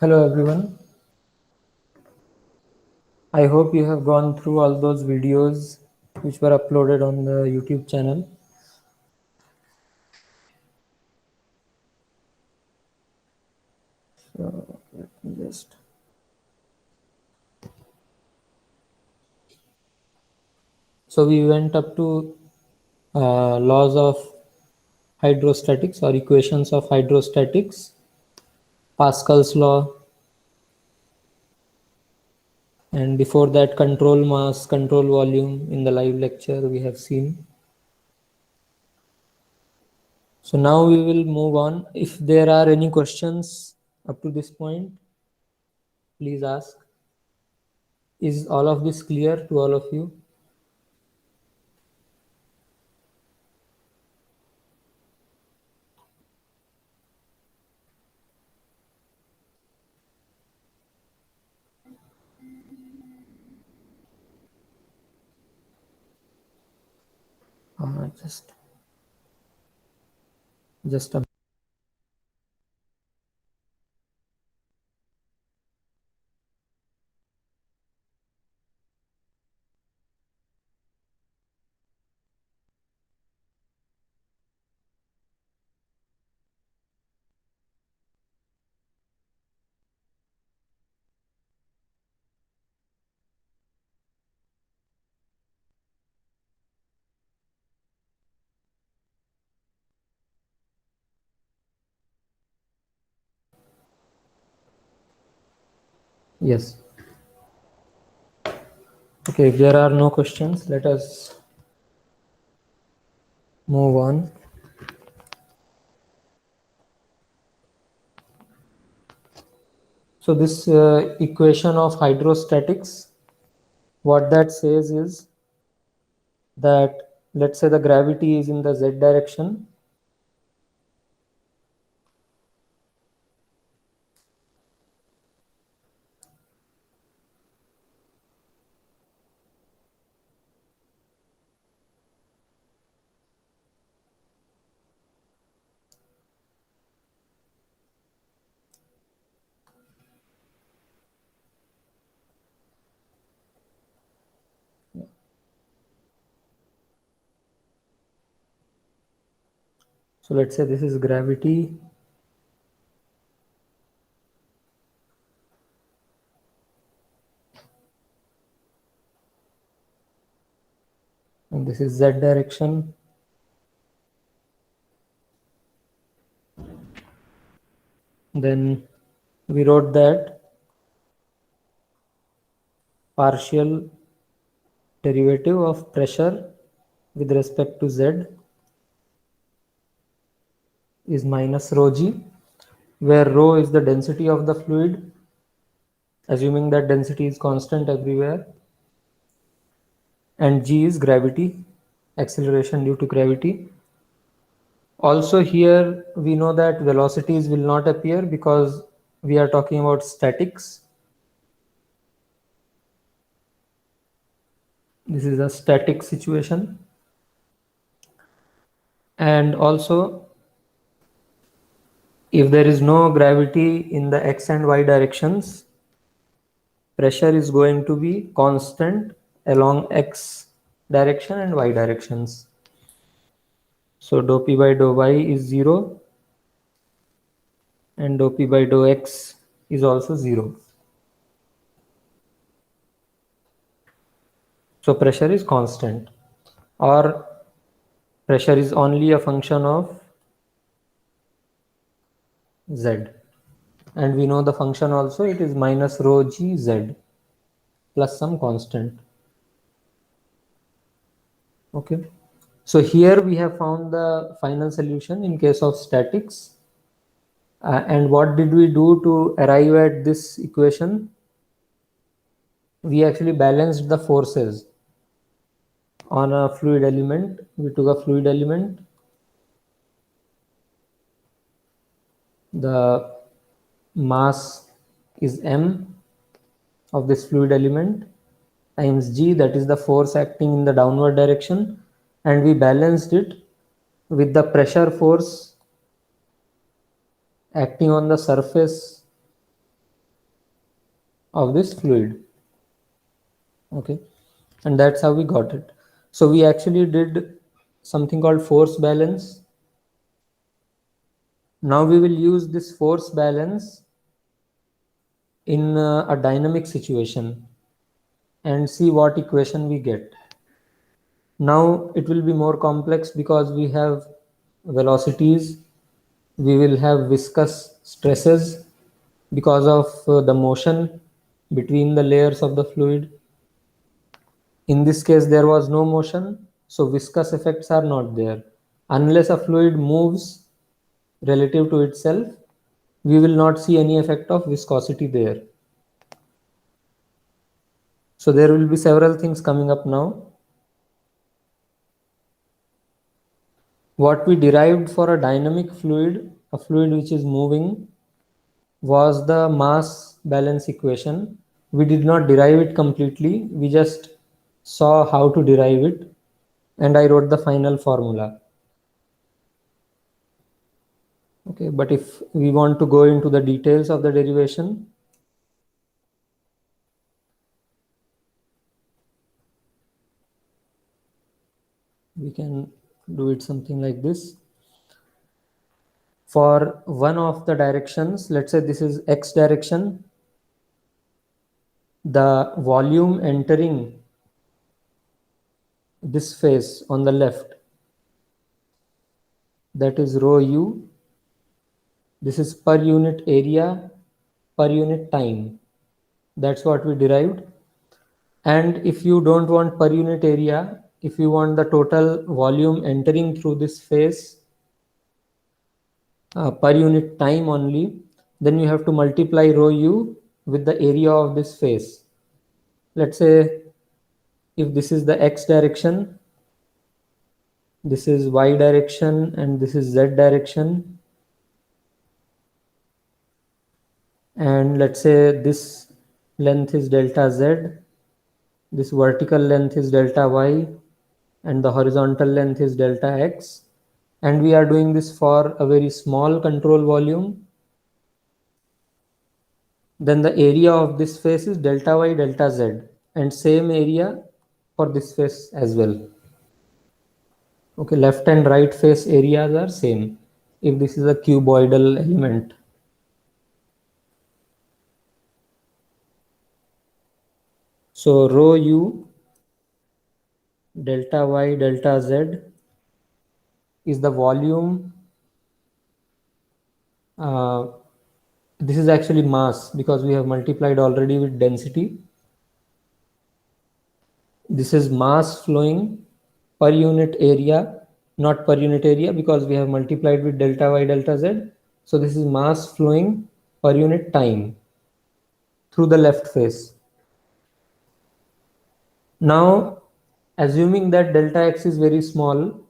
Hello everyone. I hope you have gone through all those videos which were uploaded on the YouTube channel. So let me just. So we went up to laws of hydrostatics or equations of hydrostatics, Pascal's law, and before that control mass, control volume in the live lecture we have seen. So now we will move on. If there are any questions up to this point, please ask. Is all of this clear to all of you? Just a. Yes. Okay, if there are no questions, let us move on. So this equation of hydrostatics, what that says is that let's say the gravity is in the z direction. So let's say this is gravity. And this is z direction. Then we wrote that partial derivative of pressure with respect to z is minus rho g, where rho is the density of the fluid, assuming that density is constant everywhere, and g is gravity, acceleration due to gravity. Also here we know that velocities will not appear because we are talking about statics. This is a static situation. And also, if there is no gravity in the x and y directions, pressure is going to be constant along x direction and y directions. So dou p by dou y is 0 and dou p by dou x is also 0. So pressure is constant, or pressure is only a function of z. And we know the function also, it is minus rho g z plus some constant. Okay. So here we have found the final solution in case of statics. And what did we do to arrive at this equation? We actually balanced the forces on a fluid element. We took a fluid element. The mass is m of this fluid element times g, that is the force acting in the downward direction, and we balanced it with the pressure force acting on the surface of this fluid. Okay, and that's how we got it. So we actually did something called force balance. Now we will use this force balance in a dynamic situation and see what equation we get. Now it will be more complex because we have velocities, we will have viscous stresses because of the motion between the layers of the fluid. In this case, there was no motion, so viscous effects are not there. Unless a fluid moves relative to itself, we will not see any effect of viscosity there. So there will be several things coming up now. What we derived for a dynamic fluid, a fluid which is moving, was the mass balance equation. We did not derive it completely, we just saw how to derive it, and I wrote the final formula. Okay, but if we want to go into the details of the derivation, we can do it something like this. For one of the directions, let's say this is x direction, the volume entering this phase on the left, that is rho u. This is per unit area per unit time. That's what we derived. And if you don't want per unit area, if you want the total volume entering through this phase per unit time only, then you have to multiply rho u with the area of this phase. Let's say if this is the x direction, this is y direction, and this is z direction, and let's say this length is delta z, this vertical length is delta y, and the horizontal length is delta x, and we are doing this for a very small control volume, then the area of this face is delta y delta z, and same area for this face as well. Okay, left and right face areas are same if this is a cuboidal element. So rho u delta y delta z is the volume. This is actually mass because we have multiplied already with density. This is mass flowing per unit area, not per unit area because we have multiplied with delta y delta z. So this is mass flowing per unit time through the left face. Now, assuming that delta x is very small,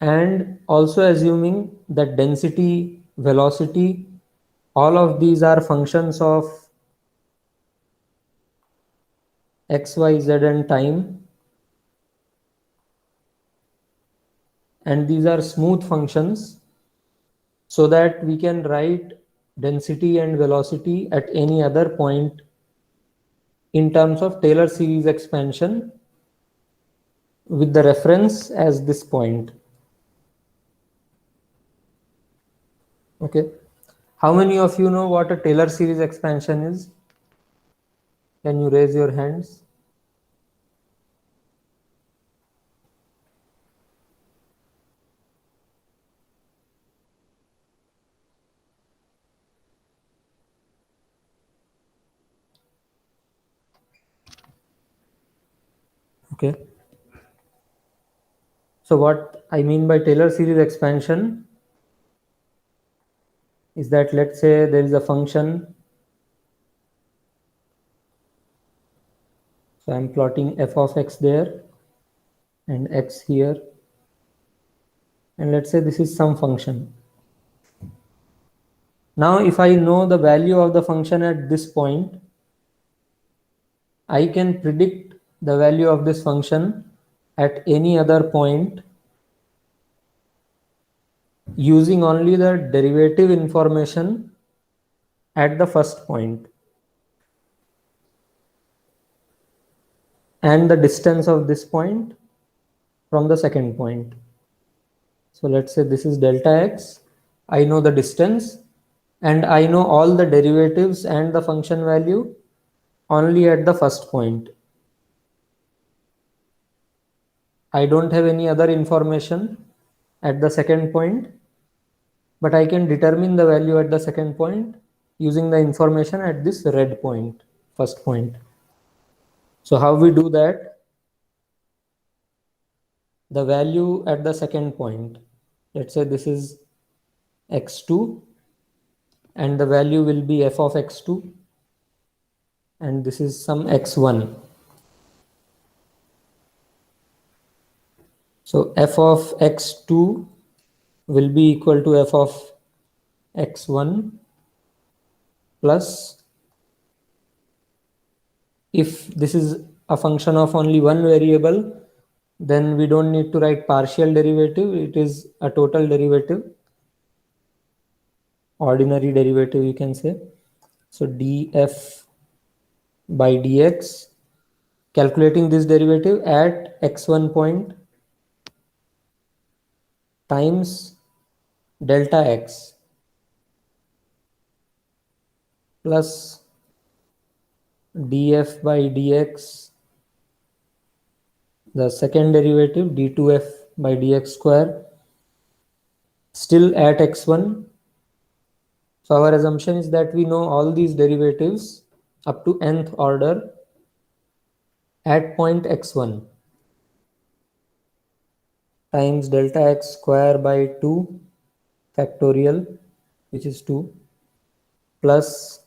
and also assuming that density, velocity, all of these are functions of x, y, z and time, and these are smooth functions, so that we can write density and velocity at any other point in terms of Taylor series expansion with the reference as this point. Okay, how many of you know what a Taylor series expansion is? Can you raise your hands? Okay, so what I mean by Taylor series expansion is that, let's say there is a function, so I'm plotting f of x there and x here, and let's say this is some function. Now if I know the value of the function at this point, I can predict the value of this function at any other point using only the derivative information at the first point. and the distance of this point from the second point. So let's say this is delta x. I know the distance and I know all the derivatives and the function value only at the first point. I don't have any other information at the second point, but I can determine the value at the second point using the information at this red point, first point. So how we do that? The value at the second point, let's say this is x2 and the value will be f of x2 and this is some x1. So f of x2 will be equal to f of x1 plus, if this is a function of only one variable, then we don't need to write partial derivative. It is a total derivative, ordinary derivative you can say. So df by dx, calculating this derivative at x1 point times delta x plus df by dx, the second derivative d2f by dx square, still at x1. So our assumption is that we know all these derivatives up to nth order at point x1 times delta x square by 2 factorial, which is 2, plus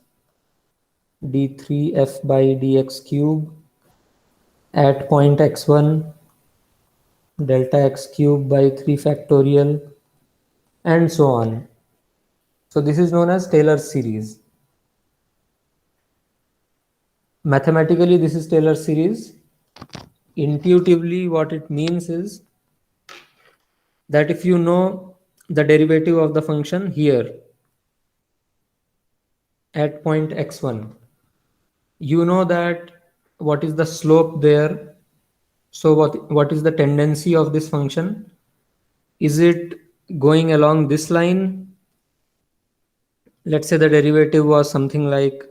d3f by dx cube at point x1 delta x cube by 3 factorial, and so on. So this is known as Taylor's series. Mathematically, this is Taylor's series. Intuitively, what it means is that if you know the derivative of the function here at point x1, you know that what is the slope there. So what is the tendency of this function? Is it going along this line? Let's say the derivative was something like,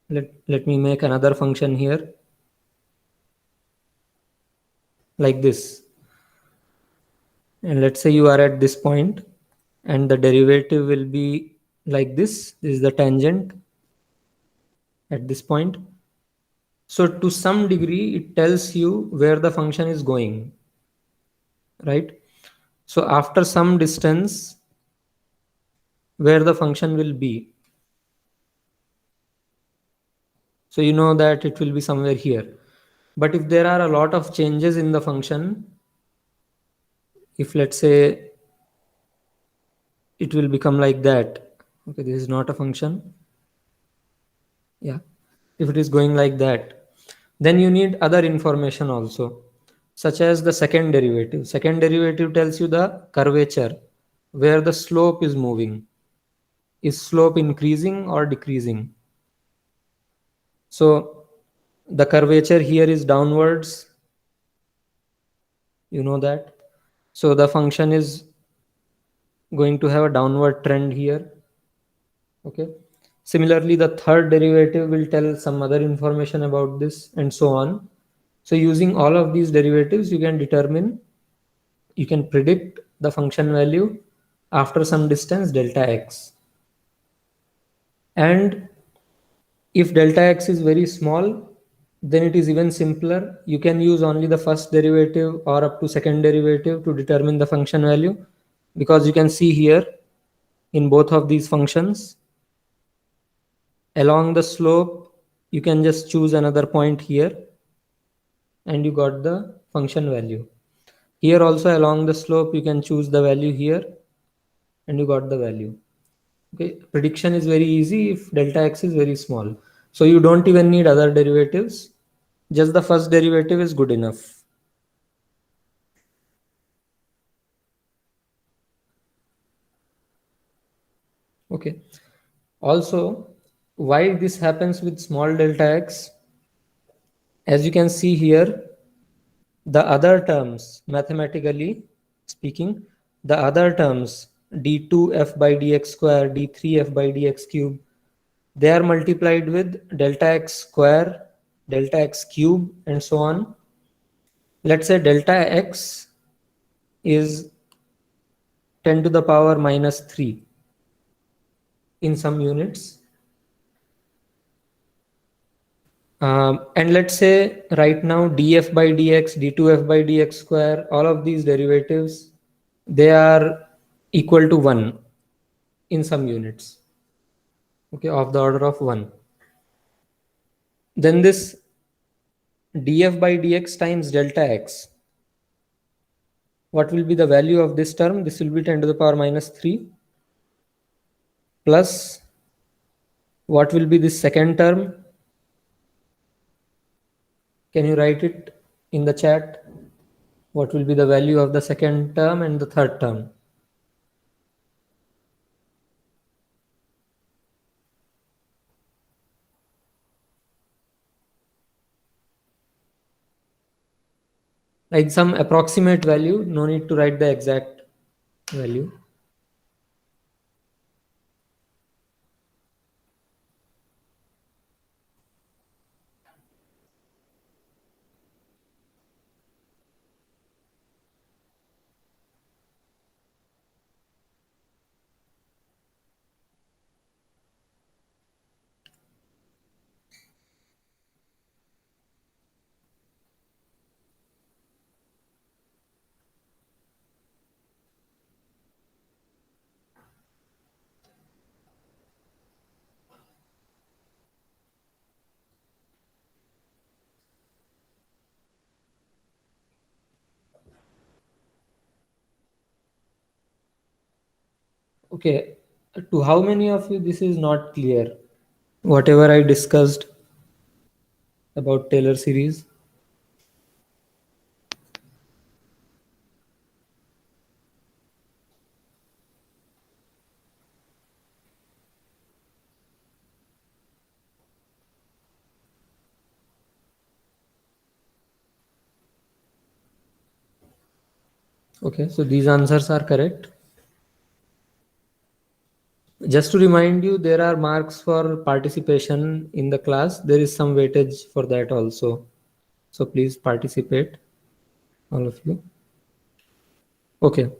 let me make another function here like this. And let's say you are at this point and the derivative will be like this. This is the tangent at this point. So to some degree, it tells you where the function is going, right? So after some distance, where the function will be. So you know that it will be somewhere here. But if there are a lot of changes in the function, if let's say it will become like that, okay, this is not a function. Yeah, if it is going like that, then you need other information also, such as the second derivative. Second derivative tells you the curvature, where the slope is moving. Is slope increasing or decreasing? So the curvature here is downwards, you know that. So the function is going to have a downward trend here. Okay. Similarly, the third derivative will tell some other information about this and so on. So using all of these derivatives, you can predict the function value after some distance delta x. And if delta x is very small, then it is even simpler. You can use only the first derivative or up to second derivative to determine the function value, because you can see here in both of these functions, along the slope, you can just choose another point here and you got the function value. Here also along the slope, you can choose the value here and you got the value. Okay, prediction is very easy if delta x is very small. So you don't even need other derivatives. Just the first derivative is good enough. Okay. Also, why this happens with small delta x? As you can see here, the other terms, mathematically speaking, the other terms d2f by dx square, d3f by dx cube, they are multiplied with delta x square, delta x cube, and so on. Let's say delta x is 10 to the power minus 3 in some units. And let's say right now df by dx, d2f by dx square, all of these derivatives, they are equal to 1 in some units, okay, of the order of 1. Then this df by dx times delta x, what will be the value of this term? This will be 10 to the power minus 3 plus what will be this second term? Can you write it in the chat? What will be the value of the second term and the third term? Like some approximate value, no need to write the exact value. Okay, to how many of you this is not clear? Whatever I discussed about Taylor series. Okay, so these answers are correct. Just to remind you, there are marks for participation in the class. There is some weightage for that also. So please participate, all of you. Okay,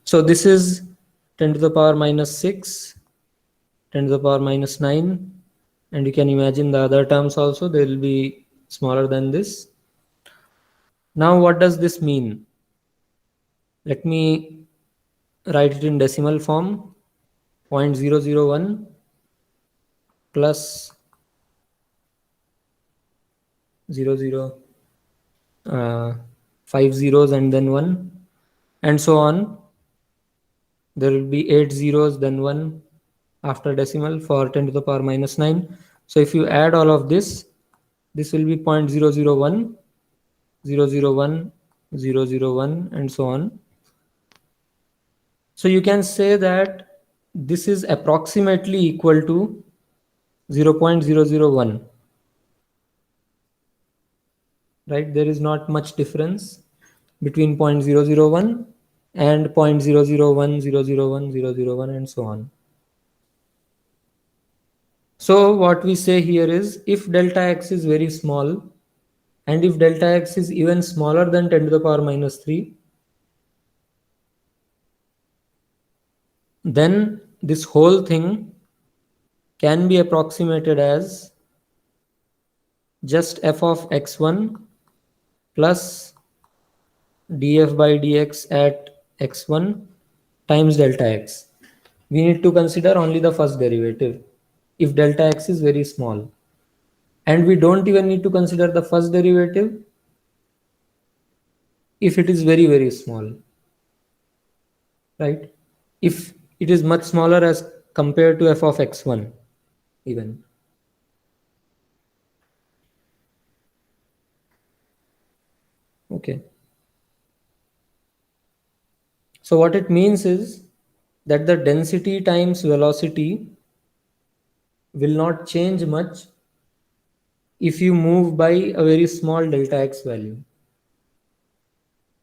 so this is 10 to the power minus 6, 10 to the power minus 9. And you can imagine the other terms also, they will be smaller than this. Now, what does this mean? Let me write it in decimal form. 0.001 plus 00, 5 zeros and then 1, and so on. There will be 8 zeros, then 1 after decimal for 10 to the power minus 9. So if you add all of this will be 0.001, 001, 001, and so on. So you can say that this is approximately equal to 0.001. Right? There is not much difference between 0.001 and 0.001, 001, 001, and so on. So what we say here is, if delta x is very small, and if delta x is even smaller than 10 to the power minus 3, then this whole thing can be approximated as just f of x1 plus df by dx at x1 times delta x. We need to consider only the first derivative if delta x is very small. And we don't even need to consider the first derivative if it is very, very small. Right? If it is much smaller as compared to f of x1 even. Okay. So what it means is that the density times velocity will not change much if you move by a very small delta x value.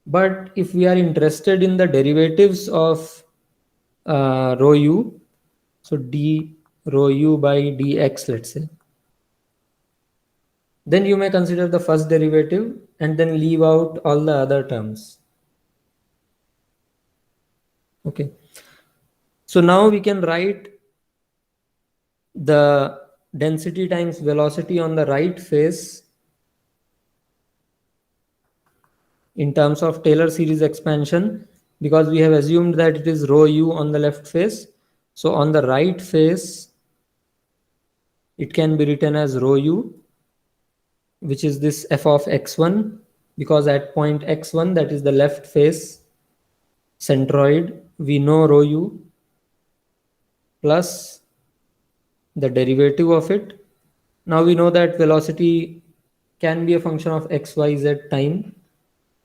But if we are interested in the derivatives of rho u, so d rho u by dx, let's say, then you may consider the first derivative and then leave out all the other terms. Okay. So now we can write the density times velocity on the right face in terms of Taylor series expansion, because we have assumed that it is rho u on the left face. So on the right face, it can be written as rho u, which is this f of x1, because at point x1, that is the left face centroid, we know rho u plus the derivative of it. Now we know that velocity can be a function of x, y, z time,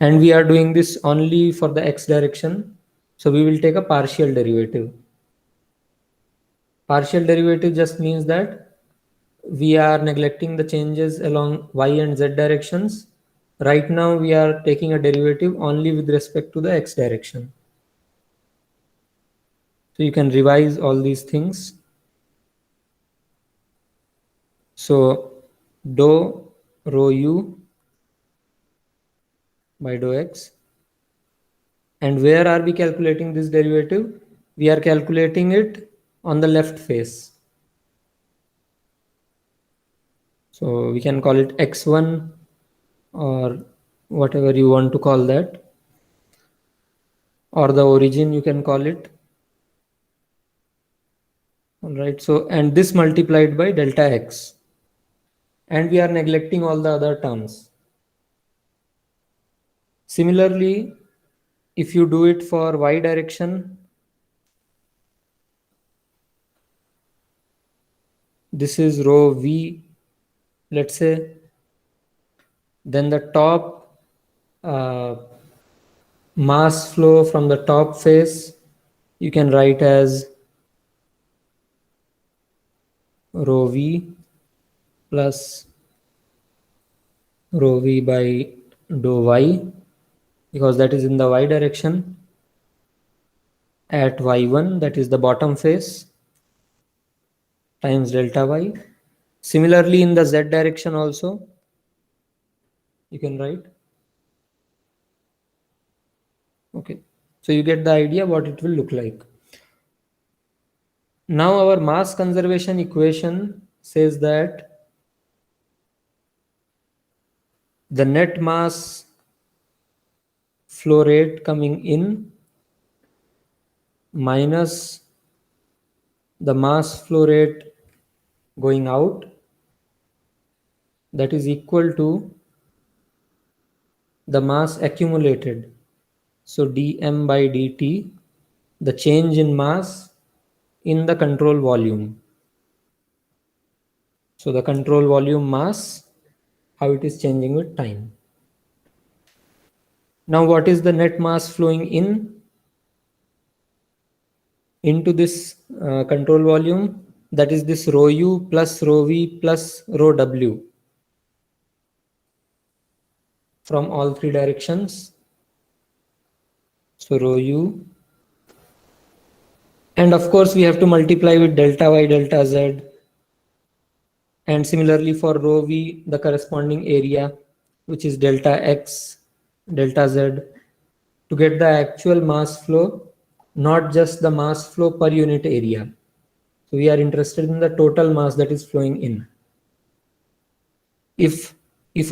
and we are doing this only for the x direction. So we will take a partial derivative. Partial derivative just means that we are neglecting the changes along y and z directions. Right now we are taking a derivative only with respect to the x direction. So you can revise all these things. So dou rho u by dou x. And where are we calculating this derivative? We are calculating it on the left face. So we can call it x1 or whatever you want to call that, or the origin you can call it. All right. So, and this multiplied by delta x. And we are neglecting all the other terms. Similarly, if you do it for y direction, this is rho v, let's say, then the top mass flow from the top face you can write as rho v plus rho v by dou y, because that is in the y direction, at y1, that is the bottom face, times delta y. Similarly, in the z direction also, you can write. Okay, so you get the idea what it will look like. Now our mass conservation equation says that the net mass flow rate coming in minus the mass flow rate going out, that is equal to the mass accumulated. So dm by dt, the change in mass in the control volume. So the control volume mass, how it is changing with time. Now what is the net mass flowing into this control volume? That is this rho u plus rho v plus rho w from all three directions. So rho u, and of course we have to multiply with delta y, delta z, and similarly for rho v, the corresponding area, which is delta x, delta z, to get the actual mass flow, not just the mass flow per unit area. So we are interested in the total mass that is flowing in. If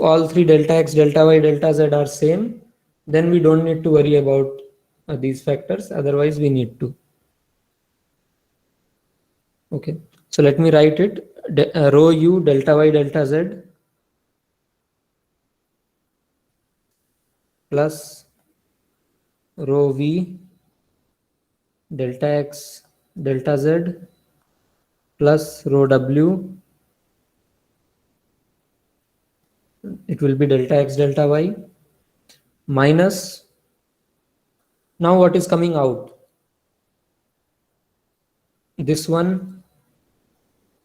all three delta x, delta y, delta z are same, then we don't need to worry about these factors. Otherwise, we need to. Okay. So let me write it. Rho u delta y delta z plus rho v delta x delta z plus rho w, it will be delta x delta y, minus, now what is coming out? This one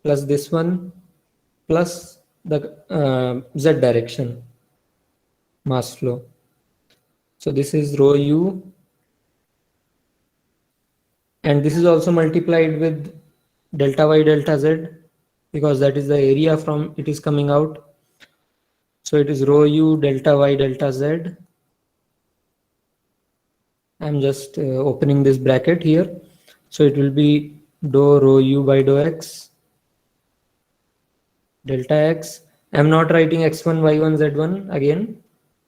plus this one plus the z direction mass flow. So this is rho u, and this is also multiplied with delta y delta z, because that is the area from it is coming out. So it is rho u delta y delta z. I'm just opening this bracket here. So it will be dou rho u by dou x delta x. I'm not writing x1, y1, z1 again.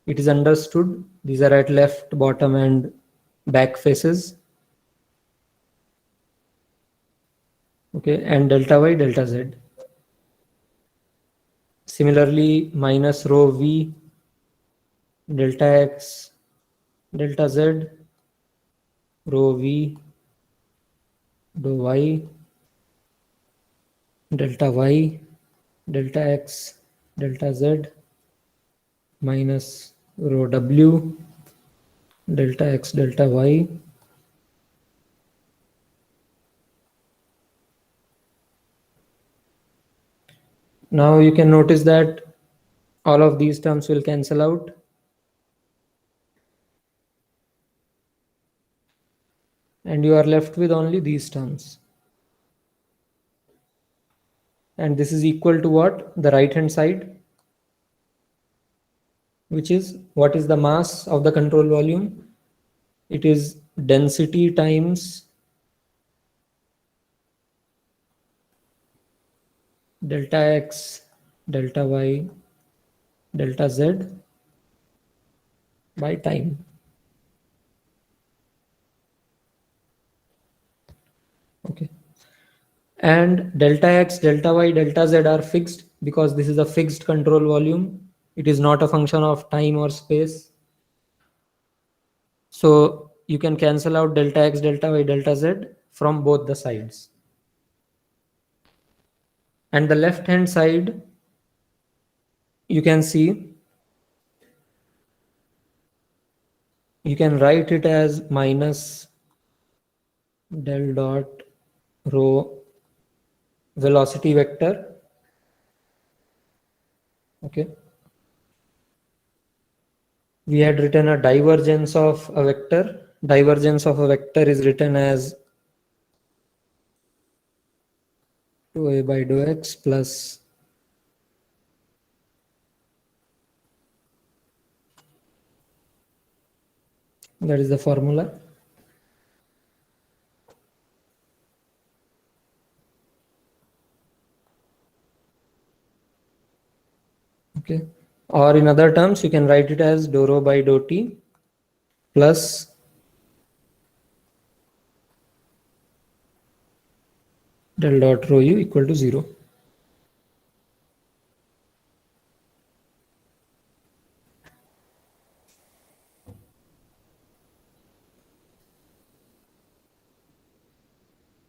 It is understood. These are at left, bottom, and back faces. Okay, and delta y delta z. Similarly, minus rho v delta x delta z, rho v dou y delta y delta x delta z, minus rho w delta x delta y. Now you can notice that all of these terms will cancel out. And you are left with only these terms. And this is equal to what? The right hand side, which is what is the mass of the control volume? It is density times delta x, delta y, delta z by time. Okay. And delta x, delta y, delta z are fixed because this is a fixed control volume. It is not a function of time or space. So you can cancel out delta x, delta y, delta z from both the sides. And the left hand side, you can see, you can write it as minus del dot rho velocity vector. Okay. We had written a divergence of a vector. Divergence of a vector is written as dou a by dou x plus that is the formula. Okay. Or in other terms, you can write it as dou rho by dou t plus del dot rho u equal to 0.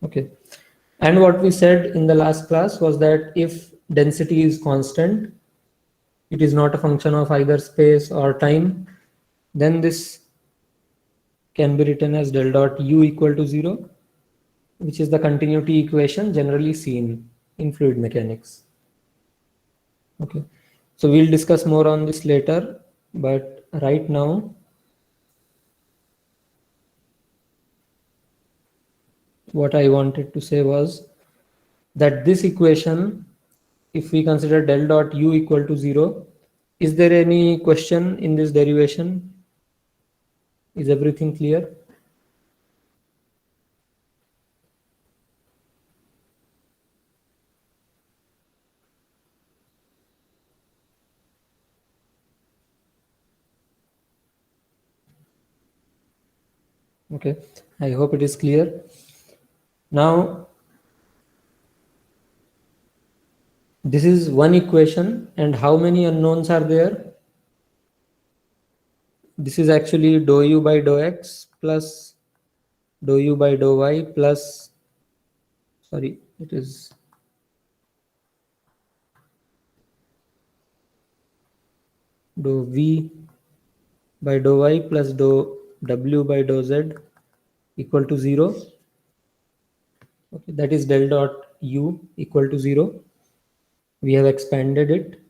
Okay. And what we said in the last class was that if density is constant, it is not a function of either space or time, then this can be written as del dot u equal to 0, which is the continuity equation generally seen in fluid mechanics. Okay, so we'll discuss more on this later, but right now, what I wanted to say was that this equation, if we consider del dot u equal to 0, is there any question in this derivation? Is everything clear? Okay, I hope it is clear. Now, this is one equation, and how many unknowns are there? This is actually dou u by dou x plus dou u by dou y plus, sorry, it is dou v by dou y plus dou w by dou z equal to 0. Okay, that is del dot u equal to 0. We have expanded it.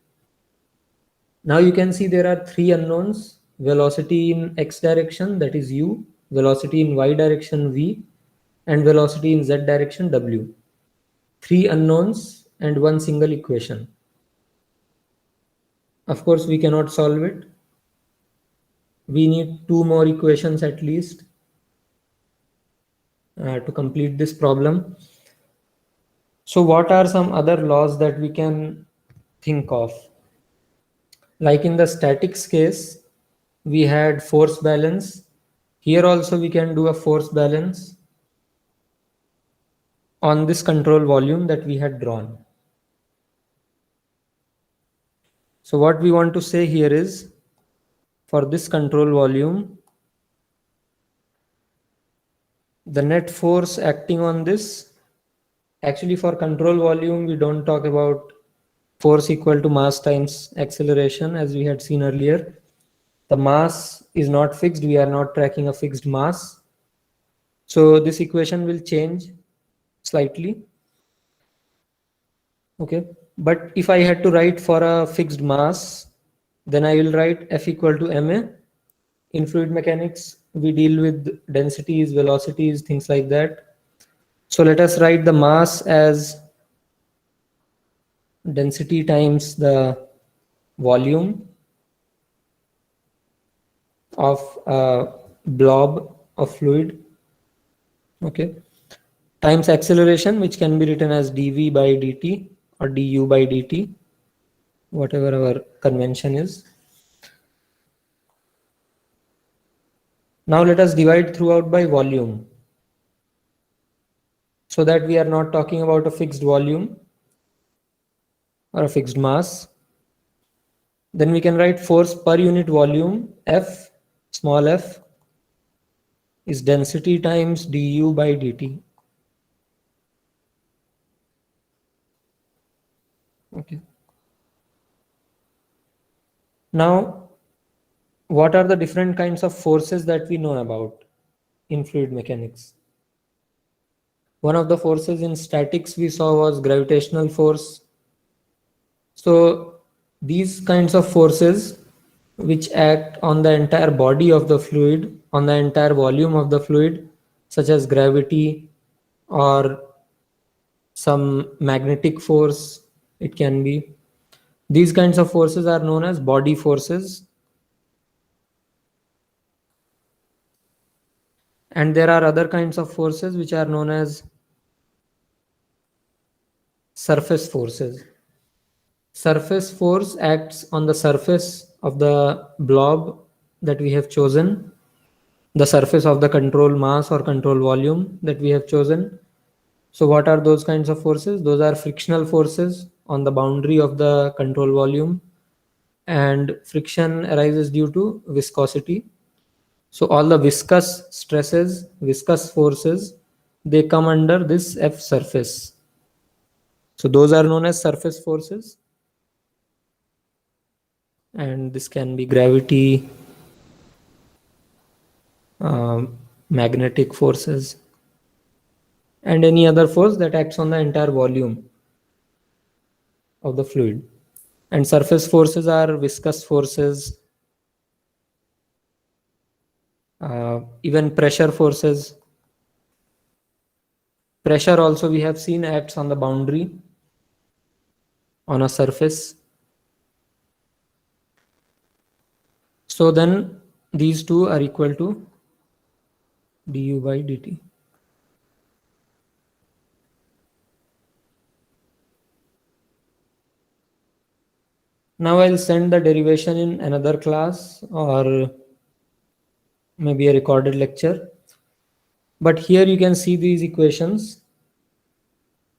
Now you can see there are three unknowns: velocity in x direction, that is u, velocity in y direction v, and velocity in z direction w. Three unknowns and one single equation. Of course, we cannot solve it. We need two more equations at least to complete this problem. So what are some other laws that we can think of? Like in the statics case, we had force balance. Here also we can do a force balance on this control volume that we had drawn. So what we want to say here is, for this control volume, the net force acting on this, actually for control volume, we don't talk about force equal to mass times acceleration as we had seen earlier. The mass is not fixed. We are not tracking a fixed mass. So this equation will change slightly. Okay. But if I had to write for a fixed mass, then I will write F equal to ma. In fluid mechanics, we deal with densities, velocities, things like that. So let us write the mass as density times the volume of a blob of fluid, okay, times acceleration, which can be written as dv by dt or du by dt, whatever our convention is. Now let us divide throughout by volume, so that we are not talking about a fixed volume or a fixed mass. Then we can write force per unit volume, F, small f, is density times du by dt. Okay. Now, what are the different kinds of forces that we know about in fluid mechanics? One of the forces in statics we saw was gravitational force. So these kinds of forces which act on the entire body of the fluid, on the entire volume of the fluid, such as gravity or some magnetic force, it can be. These kinds of forces are known as body forces. And there are other kinds of forces which are known as surface forces. Surface force acts on the surface of the blob that we have chosen, the surface of the control mass or control volume that we have chosen. So what are those kinds of forces? Those are frictional forces on the boundary of the control volume, and friction arises due to viscosity. So all the viscous stresses, viscous forces, they come under this F surface. So those are known as surface forces. And this can be gravity, magnetic forces, and any other force that acts on the entire volume of the fluid. And surface forces are viscous forces, even pressure forces. Pressure also we have seen acts on the boundary on a surface. So then these two are equal to du by dt. Now I'll send the derivation in another class or maybe a recorded lecture. But here you can see these equations.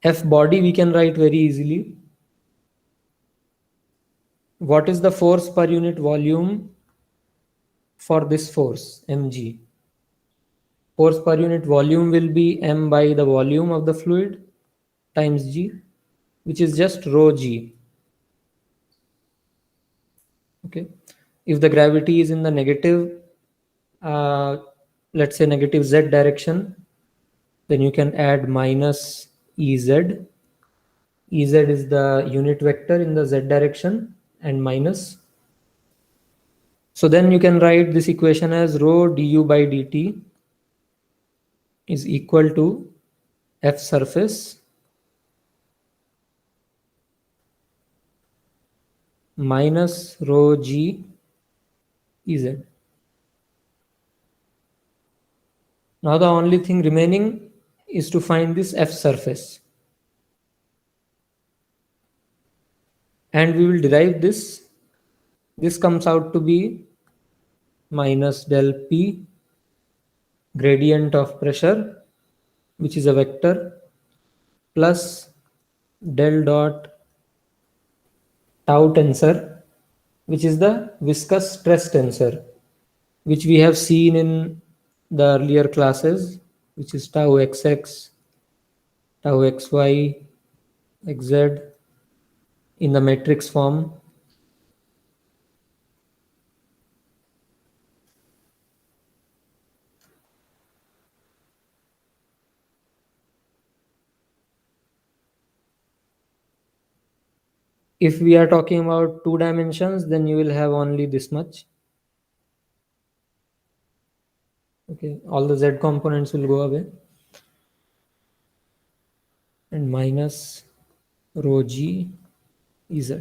F body we can write very easily. What is the force per unit volume for this force, mg? Force per unit volume will be m by the volume of the fluid times g, which is just rho g. Okay. If the gravity is in the negative, let's say negative z direction, then you can add minus Ez. Ez is the unit vector in the z direction, and minus. So then you can write this equation as rho du by dt is equal to f surface minus rho g Ez. Now the only thing remaining is to find this f surface. And we will derive this. This comes out to be minus del P gradient of pressure, which is a vector, plus del dot tau tensor, which is the viscous stress tensor, which we have seen in the earlier classes, which is tau xx, tau xy, xz in the matrix form. If we are talking about 2 dimensions, then you will have only this much. Okay, all the z components will go away. And minus rho g Ez.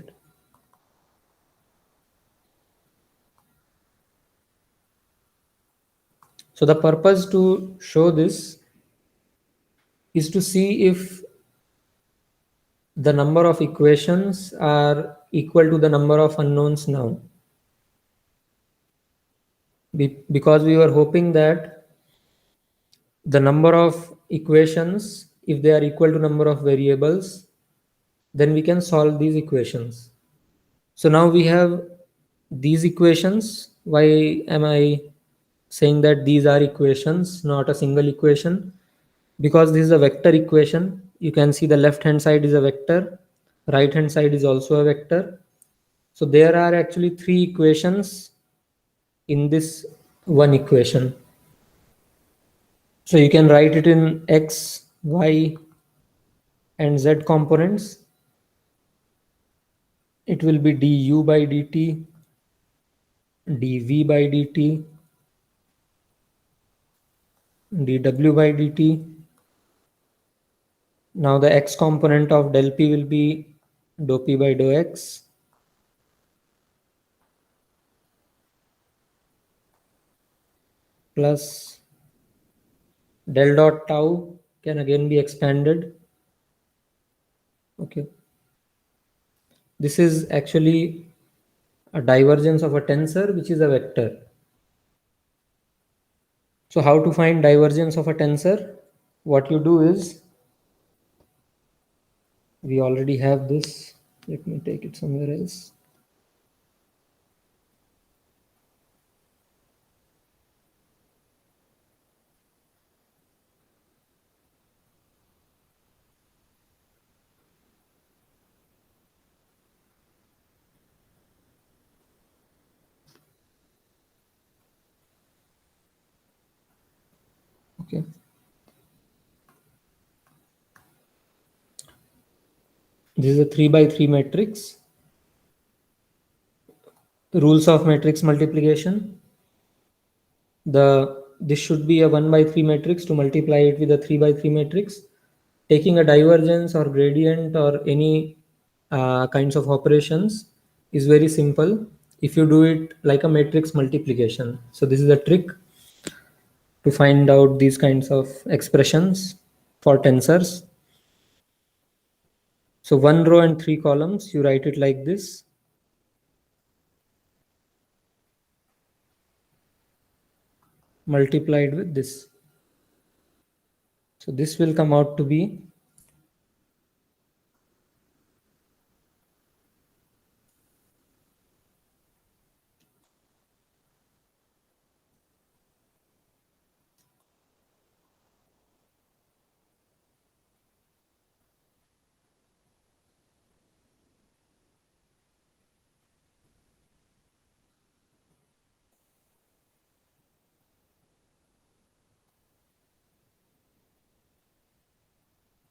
So the purpose to show this is to see if the number of equations are equal to the number of unknowns now. Because we were hoping that the number of equations, if they are equal to number of variables, then we can solve these equations. So now we have these equations. Why am I saying that these are equations, not a single equation? Because this is a vector equation. You can see the left hand side is a vector, right hand side is also a vector. So there are actually 3 equations in this one equation. So you can write it in x, y, and z components. It will be du by dt, dv by dt, dw by dt. Now the x component of del p will be dou p by dou x, plus del dot tau can again be expanded. Okay. This is actually a divergence of a tensor, which is a vector. So how to find divergence of a tensor? What you do is, we already have this. Let me take it somewhere else. Okay. This is a 3 by 3 matrix. Rules of matrix multiplication. This should be a 1 by 3 matrix to multiply it with a 3 by 3 matrix. Taking a divergence or gradient or any kinds of operations is very simple if you do it like a matrix multiplication. So this is a trick to find out these kinds of expressions for tensors. So 1 row and 3 columns, you write it like this. Multiplied with this. So this will come out to be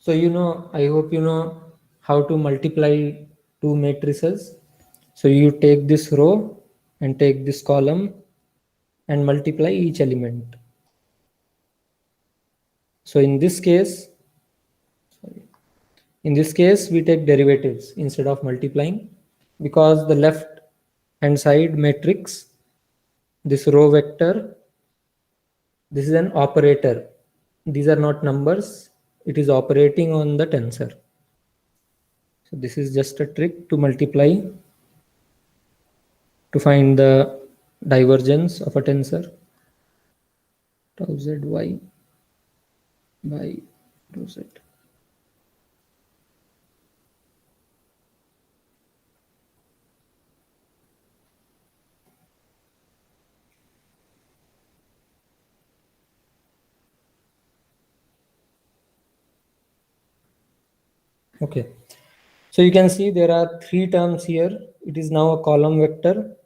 so I hope you know how to multiply two matrices. So you take this row and take this column and multiply each element. So in this case, we take derivatives instead of multiplying, because the left hand side matrix, this row vector, this is an operator. These are not numbers. It is operating on the tensor. So this is just a trick to multiply to find the divergence of a tensor. Tau zy by tau z. Okay, so you can see there are three terms here. It is now a column vector.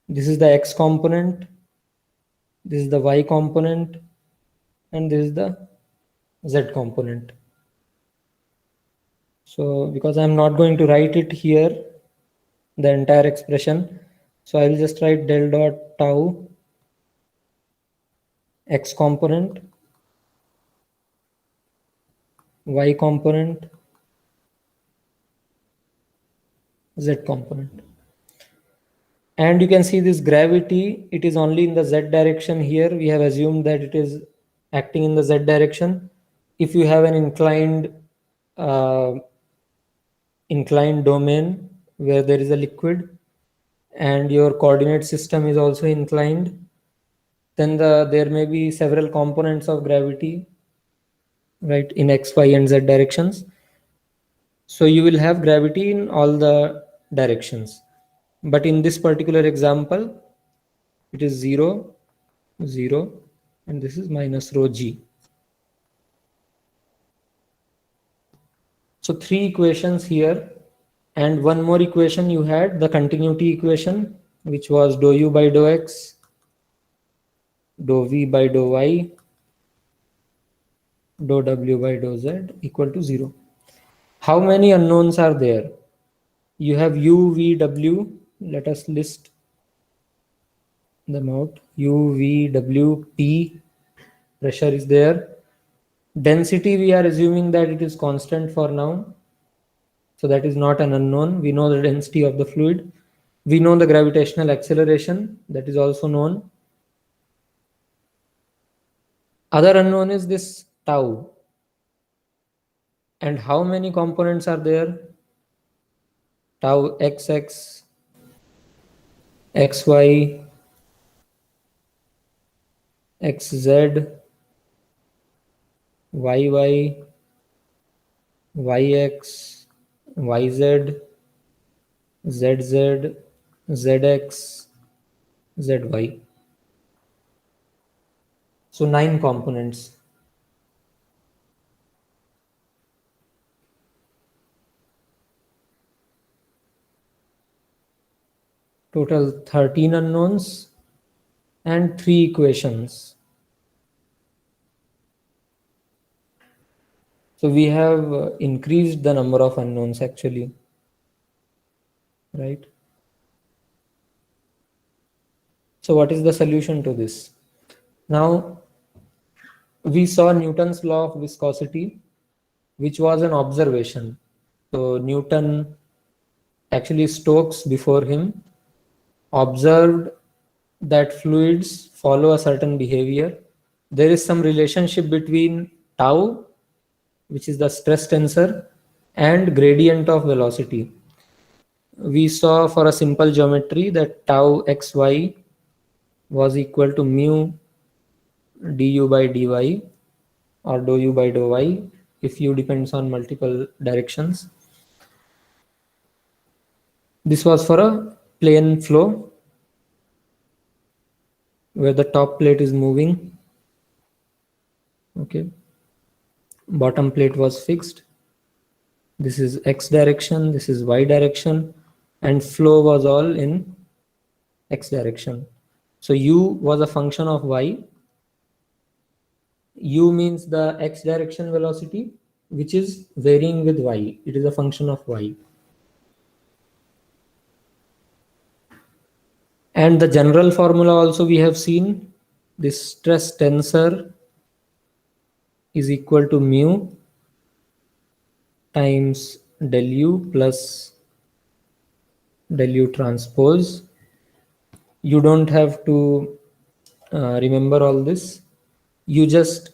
This is the x component, this is the y component, and this is the z component. So because I'm not going to write it here, the entire expression, so I'll just write del dot tau x component, y component, z component. And you can see this gravity, it is only in the z direction here. We have assumed that it is acting in the z direction. If you have an inclined domain where there is a liquid and your coordinate system is also inclined, then there may be several components of gravity, right, in x, y, and z directions. So you will have gravity in all the directions. But in this particular example, it is 0, 0, and this is minus rho g. So three equations here, and one more equation you had, the continuity equation, which was dou u by dou x, dou v by dou y, dou w by dou z equal to 0. How many unknowns are there? You have u, v, w. Let us list them out. U, V, W, P. Pressure is there. Density, we are assuming that it is constant for now. So that is not an unknown. We know the density of the fluid. We know the gravitational acceleration. That is also known. Other unknown is this tau. And how many components are there? Tau xx, xy, xz, yy, yx, yz, zz, zx, zy. So 9 components. Total 13 unknowns and 3 equations. So we have increased the number of unknowns actually, right? So what is the solution to this? Now, we saw Newton's law of viscosity, which was an observation. So Newton, actually Stokes before him, observed that fluids follow a certain behavior. There is some relationship between tau, which is the stress tensor, and gradient of velocity. We saw for a simple geometry that tau xy was equal to mu du by dy, or dou u by dou y, if u depends on multiple directions. This was for a plane flow where the top plate is moving. Okay, bottom plate was fixed. This is x direction, this is y direction, and flow was all in x direction. So u was a function of y. U means the x direction velocity, which is varying with y. It is a function of y. And the general formula also we have seen. This stress tensor is equal to mu times del u plus del u transpose. You don't have to remember all this. You just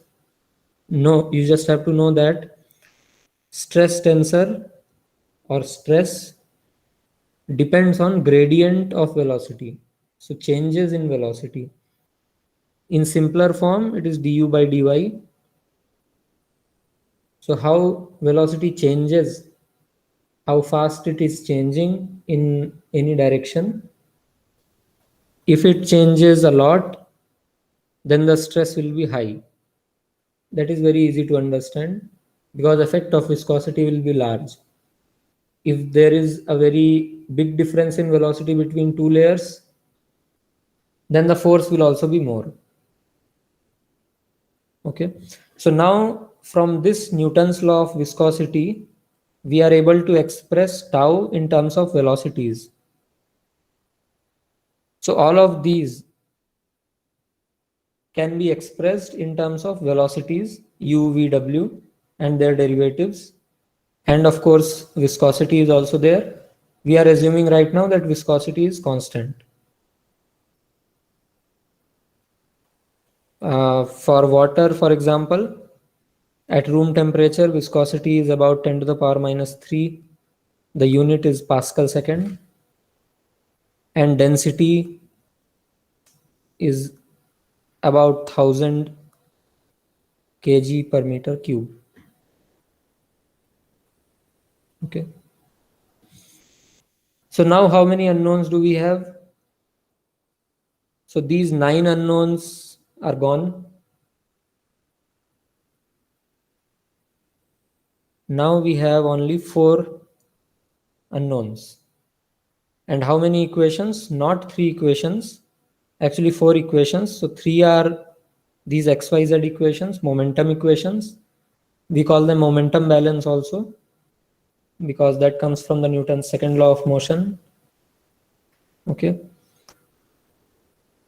have to know that stress tensor or stress depends on gradient of velocity. So changes in velocity. In simpler form, it is du by dy. So how velocity changes, how fast it is changing in any direction. If it changes a lot, then the stress will be high. That is very easy to understand because effect of viscosity will be large. If there is a very big difference in velocity between two layers, then the force will also be more. Okay, so now from this Newton's law of viscosity, we are able to express tau in terms of velocities. So all of these can be expressed in terms of velocities u, v, w and their derivatives. And of course, viscosity is also there. We are assuming right now that viscosity is constant. For water, for example, at room temperature, viscosity is about 10 to the power minus 3. The unit is Pascal second. And density is about 1000 kg per meter cube. Okay. So now how many unknowns do we have? So these 9 unknowns are gone. Now we have only 4 unknowns. And how many equations? Not 3 equations, actually 4 equations. So 3 are these XYZ equations, momentum equations. We call them momentum balance also, because that comes from the Newton's second law of motion. Okay.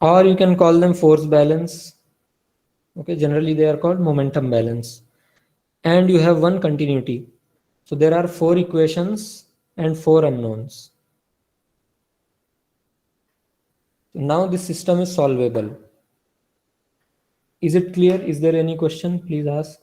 Or you can call them force balance. Okay, generally they are called momentum balance. And you have one continuity. So there are 4 equations and 4 unknowns. Now this system is solvable. Is it clear? Is there any question? Please ask.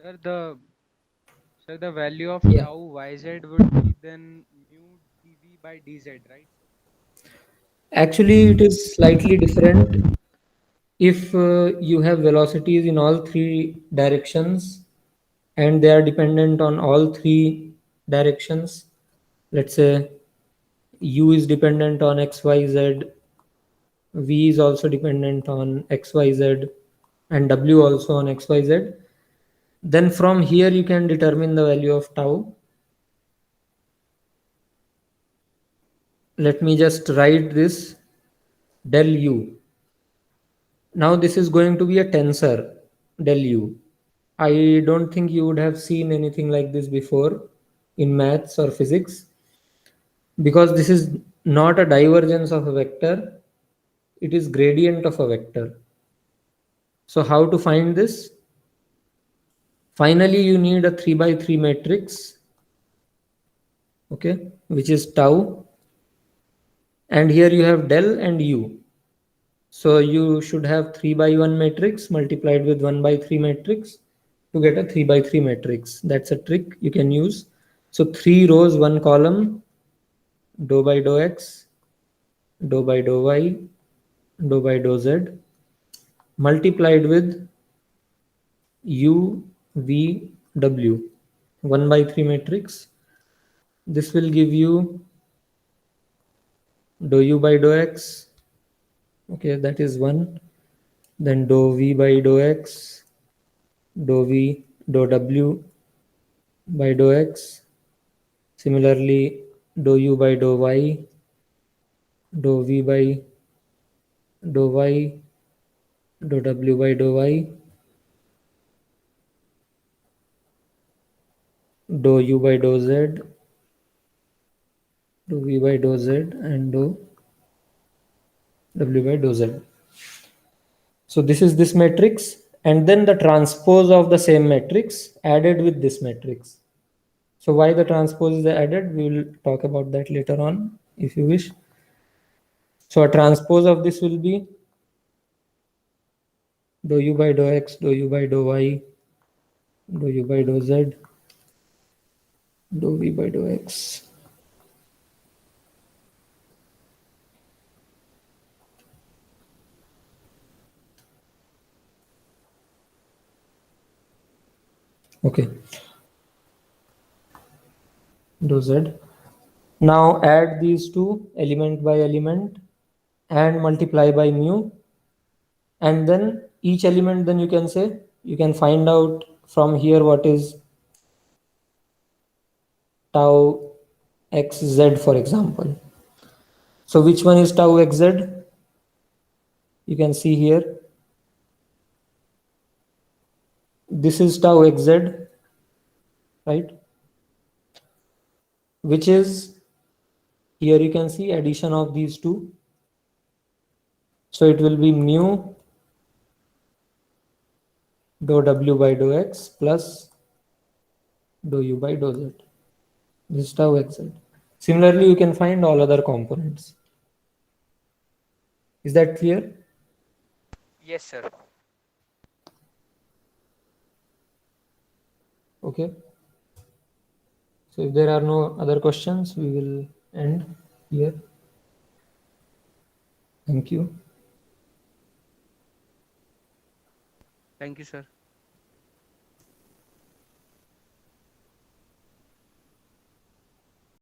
Sir, the value of Yeah. tau yz would be then mu dv by dz, right? Actually, it is slightly different. If you have velocities in all 3 directions and they are dependent on all 3 directions, let's say u is dependent on xyz, v is also dependent on xyz, and w also on xyz, then from here you can determine the value of tau. Let me just write this del u. Now this is going to be a tensor del u. I don't think you would have seen anything like this before in maths or physics, because this is not a divergence of a vector, it is gradient of a vector. So how to find this? Finally, you need a 3 by 3 matrix, okay, which is tau, and here you have del and u. So you should have 3 by 1 matrix multiplied with 1 by 3 matrix to get a 3 by 3 matrix. That's a trick you can use. So 3 rows, 1 column, dou by dou x, dou by dou y, dou by dou z, multiplied with u, v, w, 1 by 3 matrix. This will give you dou u by dou x. Okay, that is 1. Then dou v by dou x, dou v, dou w by dou x, Similarly, dou u by dou y, dou v by dou y, dou w by dou y, dou u by dou z, dou v by dou z, and dou w by dou z. So this is this matrix, and then the transpose of the same matrix added with this matrix. So why the transpose is added, we will talk about that later on if you wish. So a transpose of this will be dou u by dou x, dou u by dou y, dou u by dou z, dou v by dou x. Okay, dou z. Now add these two element by element and multiply by mu, and then each element, then you can say, you can find out from here what is tau xz, for example. So which one is tau xz? You can see here, this is tau xz, right? Which is, here you can see addition of these two. So it will be mu dou w by dou x plus dou u by dou z. This is tau xz. Similarly, you can find all other components. Is that clear? Yes, sir. Okay. So if there are no other questions, we will end here. Thank you. Thank you, sir.